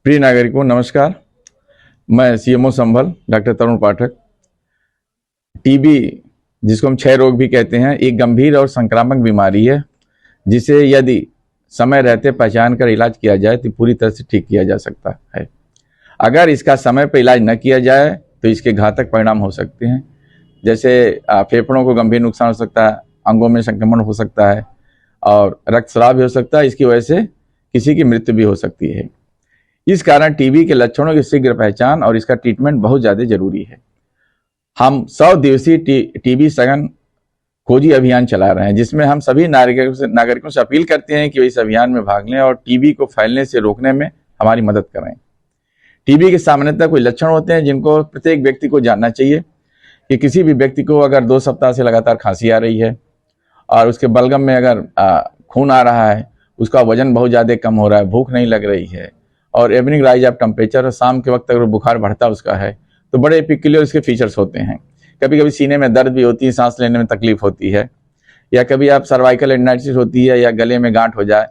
प्रिय नागरिकों नमस्कार। मैं सीएमओ संभल डॉक्टर तरुण पाठक। टीबी जिसको हम क्षय रोग भी कहते हैं, एक गंभीर और संक्रामक बीमारी है जिसे यदि समय रहते पहचान कर इलाज किया जाए तो पूरी तरह से ठीक किया जा सकता है। अगर इसका समय पर इलाज न किया जाए तो इसके घातक परिणाम हो सकते हैं, जैसे फेफड़ों को गंभीर नुकसान हो सकता है, अंगों में संक्रमण हो सकता है और रक्तस्राव भी हो सकता है। इसकी वजह से किसी की मृत्यु भी हो सकती है। इस कारण टीबी के लक्षणों की शीघ्र पहचान और इसका ट्रीटमेंट बहुत ज़्यादा जरूरी है। हम 100 दिवसीय टीबी सघन खोजी अभियान चला रहे हैं, जिसमें हम सभी नागरिकों से अपील करते हैं कि वे इस अभियान में भाग लें और टीबी को फैलने से रोकने में हमारी मदद करें। टीबी के सामान्यतः कोई लक्षण होते हैं जिनको प्रत्येक व्यक्ति को जानना चाहिए कि किसी भी व्यक्ति को अगर 2 सप्ताह से लगातार खांसी आ रही है और उसके बलगम में अगर खून आ रहा है, उसका वजन बहुत ज़्यादा कम हो रहा है, भूख नहीं लग रही है और इवनिंग राइज ऑफ टेम्परेचर, शाम के वक्त अगर बुखार बढ़ता उसका है, तो बड़े पिक्युलियर इसके फीचर्स होते हैं। कभी कभी सीने में दर्द भी होती है, सांस लेने में तकलीफ होती है, या कभी आप सर्वाइकल एंजाइटिस होती है, या गले में गांठ हो जाए,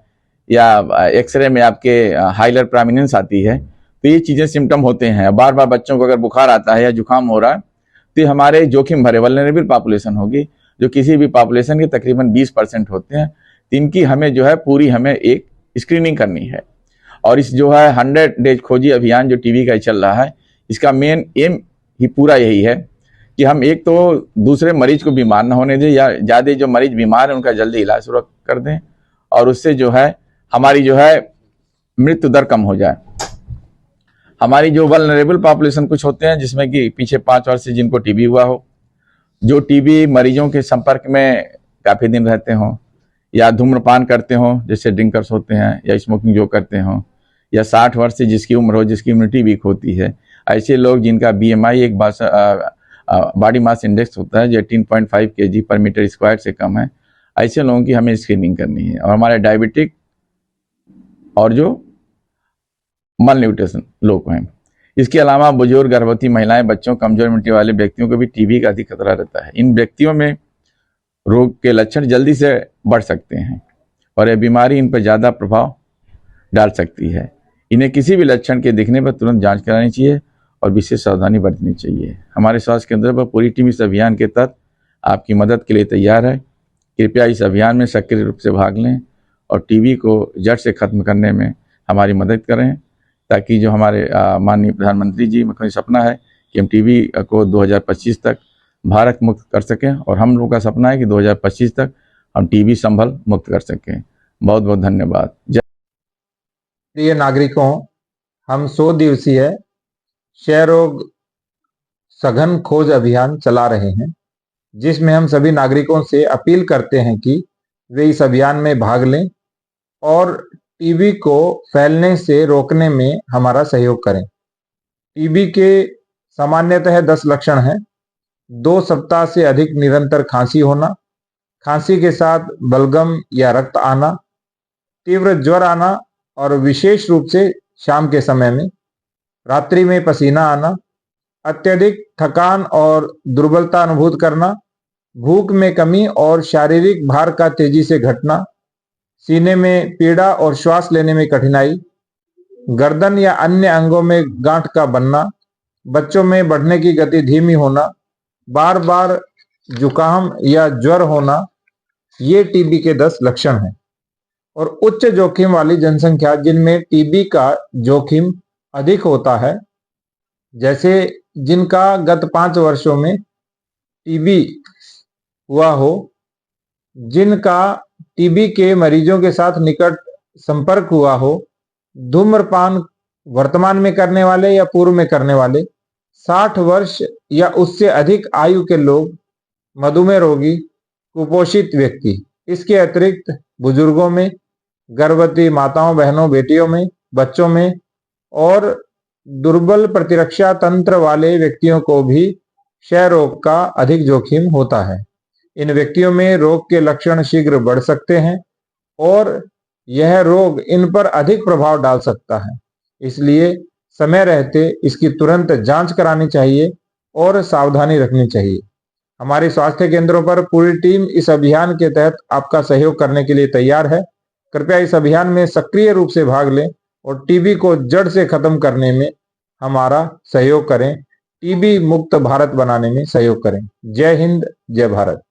या एक्सरे में आपके हाइलर प्रोमिनेंस आती है, तो ये चीज़ें सिम्टम होते हैं। बार बार बच्चों को अगर बुखार आता है या जुकाम हो रहा है तो हमारे जोखिम भरे वल्नरेबल पॉपुलेशन होगी, जो किसी भी पॉपुलेशन के तकरीबन 20% होते हैं। तो इनकी हमें जो है पूरी हमें एक स्क्रीनिंग करनी है। और इस जो है 100 डेज खोजी अभियान जो टीबी का चल रहा है, इसका मेन एम ही पूरा यही है कि हम एक तो दूसरे मरीज को बीमार ना होने दें, या ज़्यादा जो मरीज बीमार है उनका जल्दी इलाज शुरू कर दें और उससे जो है हमारी जो है मृत्यु दर कम हो जाए। हमारी जो वल्नरेबल पॉपुलेशन कुछ होते हैं जिसमें कि पिछले 5 वर्ष से जिनको टीबी हुआ हो, जो टीबी मरीजों के संपर्क में काफ़ी दिन रहते हों, या धूम्रपान करते हों, जैसे ड्रिंकर्स होते हैं, या स्मोकिंग जो करते हों, या 60 वर्ष से जिसकी उम्र हो, जिसकी इम्यूनिटी वीक होती है, ऐसे लोग जिनका BMI एक बॉडी मास इंडेक्स होता है जो 18.5 kg/m² से कम है, ऐसे लोगों की हमें स्क्रीनिंग करनी है। और हमारे डायबिटिक और जो मल न्यूट्रिशन लोग हैं, इसके अलावा बुजुर्ग, गर्भवती महिलाएं, बच्चों, कमजोर इम्यूनिटी वाले व्यक्तियों को भी टीबी का अधिक खतरा रहता है। इन व्यक्तियों में रोग के लक्षण जल्दी से बढ़ सकते हैं और यह बीमारी इन पर ज़्यादा प्रभाव डाल सकती है। इन्हें किसी भी लक्षण के दिखने पर तुरंत जांच करानी चाहिए और विशेष सावधानी बरतनी चाहिए। हमारे स्वास्थ्य केंद्र पर पूरी टीम इस अभियान के तहत आपकी मदद के लिए तैयार है। कृपया इस अभियान में सक्रिय रूप से भाग लें और टीबी को जड़ से खत्म करने में हमारी मदद करें, ताकि जो हमारे माननीय प्रधानमंत्री जी का सपना है कि हम टीबी को 2025 तक भारत मुक्त कर सकें, और हम लोगों का सपना है कि 2025 तक हम टीबी संभल मुक्त कर सकें। बहुत बहुत धन्यवाद। प्रिय नागरिकों, हम 100 दिवसीय क्षय रोग सघन खोज अभियान चला रहे हैं, जिसमें हम सभी नागरिकों से अपील करते हैं कि वे इस अभियान में भाग लें और टीबी को फैलने से रोकने में हमारा सहयोग करें। टीबी के सामान्यतः 10 लक्षण हैं। 2 सप्ताह से अधिक निरंतर खांसी होना, खांसी के साथ बलगम या रक्त आना, तीव्र ज्वर आना और विशेष रूप से शाम के समय में, रात्रि में पसीना आना, अत्यधिक थकान और दुर्बलता अनुभूत करना, भूख में कमी और शारीरिक भार का तेजी से घटना, सीने में पीड़ा और श्वास लेने में कठिनाई, गर्दन या अन्य अंगों में गांठ का बनना, बच्चों में बढ़ने की गति धीमी होना, बार बार जुकाम या ज्वर होना, ये टीबी के 10 लक्षण हैं। और उच्च जोखिम वाली जनसंख्या जिनमें टीबी का जोखिम अधिक होता है, जैसे जिनका गत 5 वर्षों में टीबी हुआ हो, जिनका टीबी के मरीजों के साथ निकट संपर्क हुआ हो, धूम्रपान वर्तमान में करने वाले या पूर्व में करने वाले, 60 वर्ष या उससे अधिक आयु के लोग, मधुमेह रोगी, कुपोषित व्यक्ति। इसके अतिरिक्त बुजुर्गों में, गर्भवती माताओं, बहनों, बेटियों में, बच्चों में और दुर्बल प्रतिरक्षा तंत्र वाले व्यक्तियों को भी क्षय रोग का अधिक जोखिम होता है। इन व्यक्तियों में रोग के लक्षण शीघ्र बढ़ सकते हैं और यह रोग इन पर अधिक प्रभाव डाल सकता है। इसलिए समय रहते इसकी तुरंत जांच करानी चाहिए और सावधानी रखनी चाहिए। हमारे स्वास्थ्य केंद्रों पर पूरी टीम इस अभियान के तहत आपका सहयोग करने के लिए तैयार है। कृपया इस अभियान में सक्रिय रूप से भाग लें और टीबी को जड़ से खत्म करने में हमारा सहयोग करें, टीबी मुक्त भारत बनाने में सहयोग करें। जय हिंद, जय भारत।